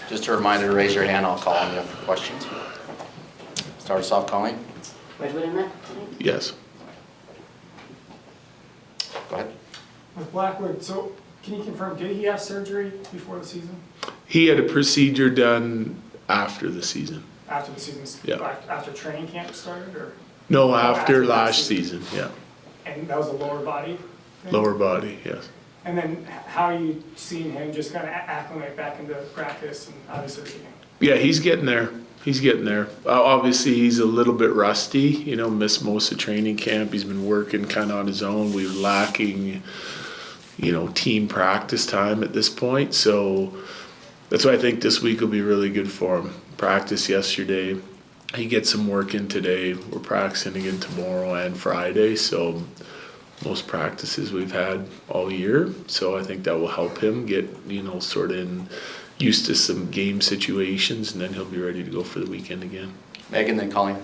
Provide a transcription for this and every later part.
Just a reminder to raise your hand. I'll call on you for questions. Start us off, Colleen. Redwood in that tonight? Yes. Go ahead. With Blackwood, so can you confirm, did he have surgery before the season? He had a procedure done after the season. After the season, Yeah. after training camp started, or? No, after that last season, yeah. And that was a lower body thing? Lower body, yes. And then how are you seeing him just kind of acclimate back into practice and obviously? Yeah, he's getting there. He's getting there. Obviously, he's a little bit rusty, you know, missed most of training camp. He's been working kind of on his own. We were lacking, you know, team practice time at this point. So that's why I think this week will be really good for him. Practice yesterday. He gets some work in today. We're practicing again tomorrow and Friday. So most practices we've had all year. So I think that will help him get, you know, sort of used to some game situations, and then he'll be ready to go for the weekend again. Megan, then Colleen.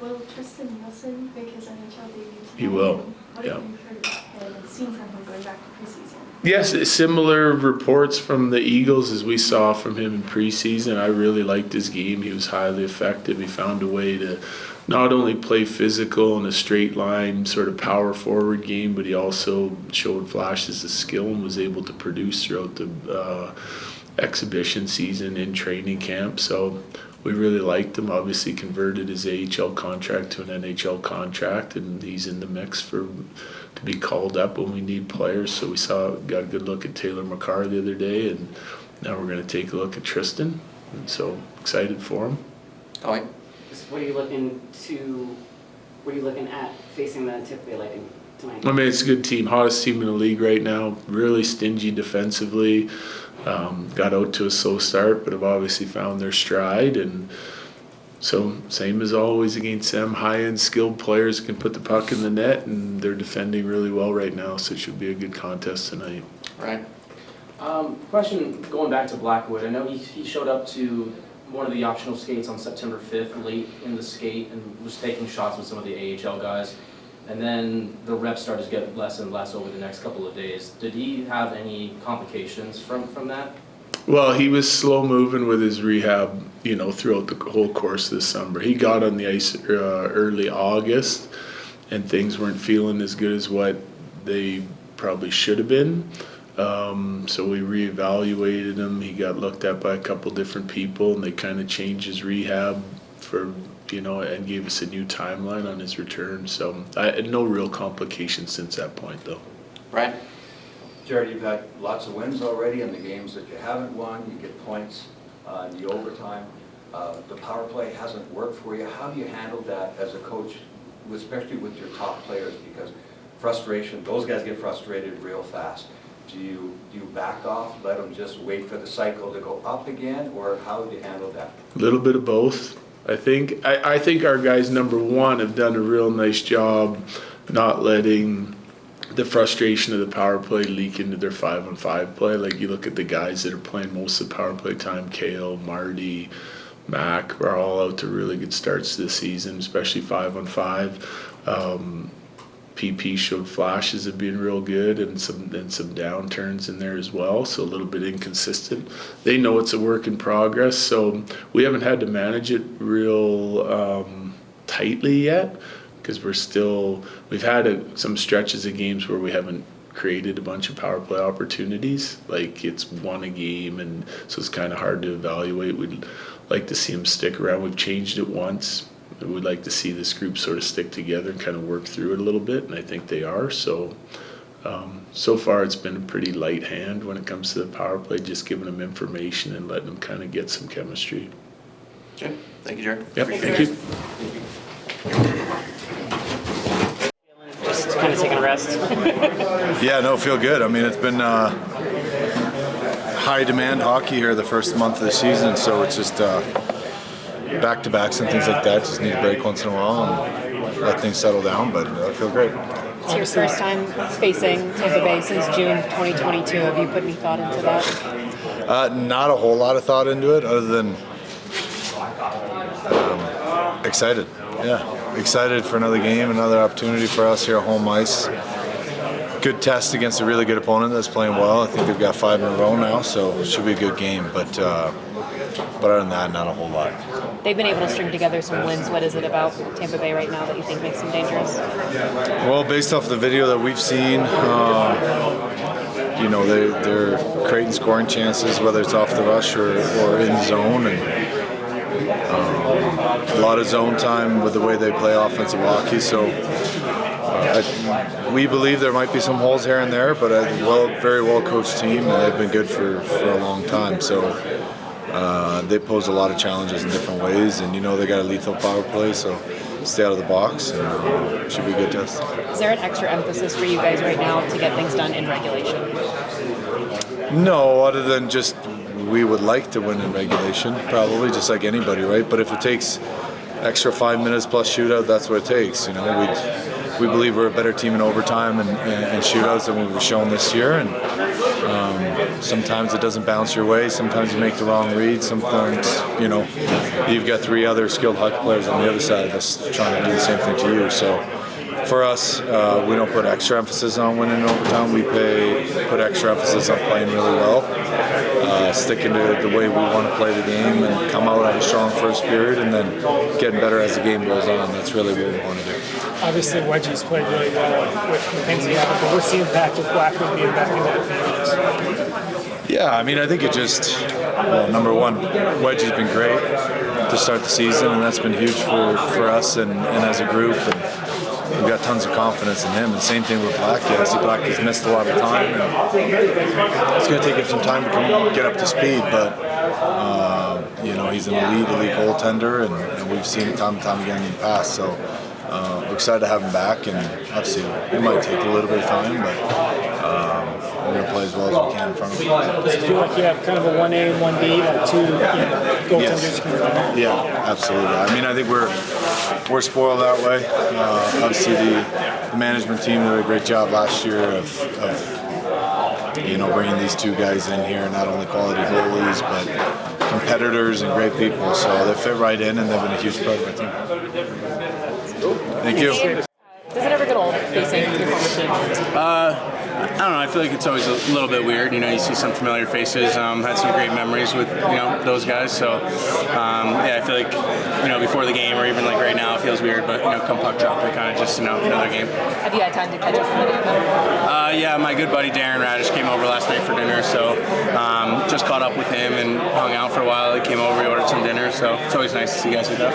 Will Tristan Nielsen make his NHL debut tonight? He will, What yeah. have you heard about him and seen from him going back to preseason? Yes, similar reports from the Eagles as we saw from him in preseason. I really liked his game. He was highly effective. He found a way to not only play physical in a straight line sort of power forward game, but he also showed flashes of skill and was able to produce throughout the exhibition season in training camp. So we really liked him. Obviously converted his AHL contract to an NHL contract, and he's in the mix to be called up when we need players. So we got a good look at Taylor McCarr the other day, and now we're going to take a look at Tristan. And so excited for him. Colleen. What are you looking at facing the Tampa Bay Lightning tonight? I mean, it's a good team, hottest team in the league right now. Really stingy defensively. Got out to a slow start, but have obviously found their stride. And so, same as always against them, high-end skilled players can put the puck in the net, and they're defending really well right now. So it should be a good contest tonight. Right. Question going back to Blackwood. I know he showed up to one of the optional skates on September 5th, late in the skate, and was taking shots with some of the AHL guys. And then the reps started to get less and less over the next couple of days. Did he have any complications from that? Well, he was slow moving with his rehab, you know, throughout the whole course of the summer. He got on the ice early August, and things weren't feeling as good as what they probably should have been. So we reevaluated him. He got looked at by a couple different people, and they kind of changed his rehab for, you know, and gave us a new timeline on his return. So no real complications since that point, though. Right. Jared, you've had lots of wins already in the games that you haven't won. You get points in the overtime. The power play hasn't worked for you. How do you handle that as a coach, especially with your top players? Because frustration, those guys get frustrated real fast. Do you back off, let them just wait for the cycle to go up again, or how do you handle that? A little bit of both. I think our guys, number one, have done a real nice job not letting the frustration of the power play leak into their 5-on-5 play. Like, you look at the guys that are playing most of the power play time, Kale, Marty, Mac, are all out to really good starts this season, especially 5-on-5. PP showed flashes of being real good, and some downturns in there as well, so a little bit inconsistent. They know it's a work in progress, so we haven't had to manage it real tightly yet, because we've had some stretches of games where we haven't created a bunch of power play opportunities. Like, it's won a game, and so it's kind of hard to evaluate. We'd like to see them stick around. We've changed it once. We'd like to see this group sort of stick together and kind of work through it a little bit, and I think they are. So, so far it's been a pretty light hand when it comes to the power play, just giving them information and letting them kind of get some chemistry. Okay. Thank you, Jared. Yep, thank you. Just kind of taking a rest. Yeah, no, feel good. I mean, it's been high demand hockey here the first month of the season, so it's just back-to-backs and things like that. Just need a break once in a while and let things settle down, but I feel great. It's your first time facing Tampa Bay since June 2022. Have you put any thought into that? Not a whole lot of thought into it, other than excited. Yeah, excited for another game, another opportunity for us here at home ice. good test against a really good opponent that's playing well. I think they've got 5 in a row now, so it should be a good game. But other than that, not a whole lot. They've been able to string together some wins. What is it about Tampa Bay right now that you think makes them dangerous? Well, based off the video that we've seen, you know, they're creating scoring chances, whether it's off the rush or in zone, and a lot of zone time with the way they play offensive hockey. So we believe there might be some holes here and there, but a very well coached team, and they've been good for a long time. So they pose a lot of challenges in different ways, and you know they got a lethal power play, so stay out of the box, and it should be a good test. Is there an extra emphasis for you guys right now to get things done in regulation? No, other than just we would like to win in regulation, probably, just like anybody, right? But if it takes extra 5 minutes plus shootout, that's what it takes. You know, we believe we're a better team in overtime and shootouts than we've shown this year, and sometimes it doesn't bounce your way. Sometimes you make the wrong read. Sometimes, you know, you've got 3 other skilled hockey players on the other side that's trying to do the same thing to you. So for us, we don't put extra emphasis on winning in overtime. We put extra emphasis on playing really well, sticking to the way we want to play the game, and come out at a strong first period, and then getting better as the game goes on. That's really what we want to do. Obviously, Wedgie's played really well with McKenzie out, but what's the impact of Blackwood being back in that? Yeah, I mean, I think it just, well, number one, Wedgie's been great to start the season, and that's been huge for us and as a group. And we've got tons of confidence in him. And same thing with Blackie. I see Blackie's missed a lot of time, and it's going to take him some time to get up to speed. But you know, he's an elite goaltender, and we've seen it time and time again in the past. So we're excited to have him back, and obviously it might take a little bit of time, but we're going to play as well as we can in front of him. Does it feel like you have kind of a 1A and 1B, like 2 goaltenders? Yes. Yeah, absolutely. I mean, I think we're spoiled that way. Obviously, the management team did a great job last year of you know, bringing these 2 guys in here, not only quality goalies, but competitors and great people. So they fit right in, and they've been a huge part of our team. Thank you. Does it ever get old facing your former team? I don't know. I feel like it's always a little bit weird. You know, you see some familiar faces. Had some great memories with those guys. So yeah, I feel like before the game or even like right now, it feels weird. But come puck drop, we're kind of just another game. Have you had time to catch up with any of them? Yeah, my good buddy Darren Radish came over last night for dinner. So just caught up with him and hung out for a while. He came over, we ordered some dinner. So it's always nice to see guys like that.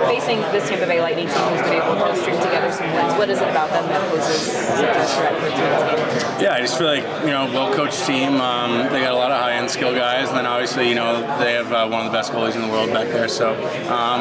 Facing this Tampa Bay Lightning team who's been able to string together some wins, what is it about them that poses such a threat for a team? Yeah, I just feel like, well-coached team. They got a lot of high-end skill guys, and then obviously, they have one of the best goalies in the world back there. So,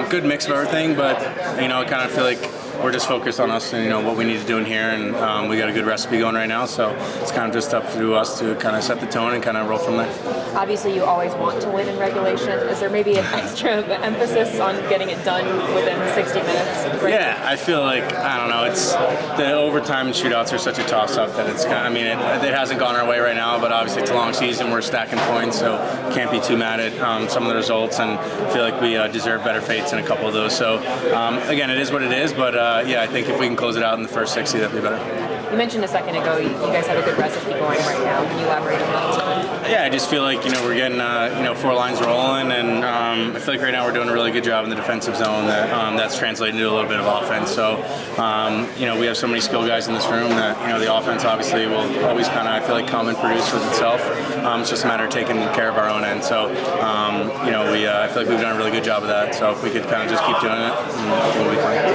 good mix of everything, but, I kind of feel like we're just focused on us and, what we need to do in here, and we got a good recipe going right now, so it's kind of just up to us to kind of set the tone and kind of roll from there. Obviously, you always want to win in regulation. Is there maybe an extra emphasis on getting it done within 60 minutes? Right? Yeah, I feel like, I don't know, it's the overtime and shootouts are such a toss-up that it's kind of, it hasn't gone our way right now, but obviously it's a long season, we're stacking points, so can't be too mad at some of the results, and I feel like we deserve better fates in a couple of those. So, again, it is what it is, but yeah, I think if we can close it out in the first 60, that'd be better. You mentioned a second ago you guys have a good recipe going right now. Can you elaborate on that? Yeah, I just feel like we're getting 4 lines rolling, and I feel like right now we're doing a really good job in the defensive zone. That's translating to a little bit of offense. So we have so many skill guys in this room that the offense obviously will always kind of, I feel like, come and produce with itself. It's just a matter of taking care of our own end. So I feel like we've done a really good job of that. So if we could kind of just keep doing it, we'll be fine.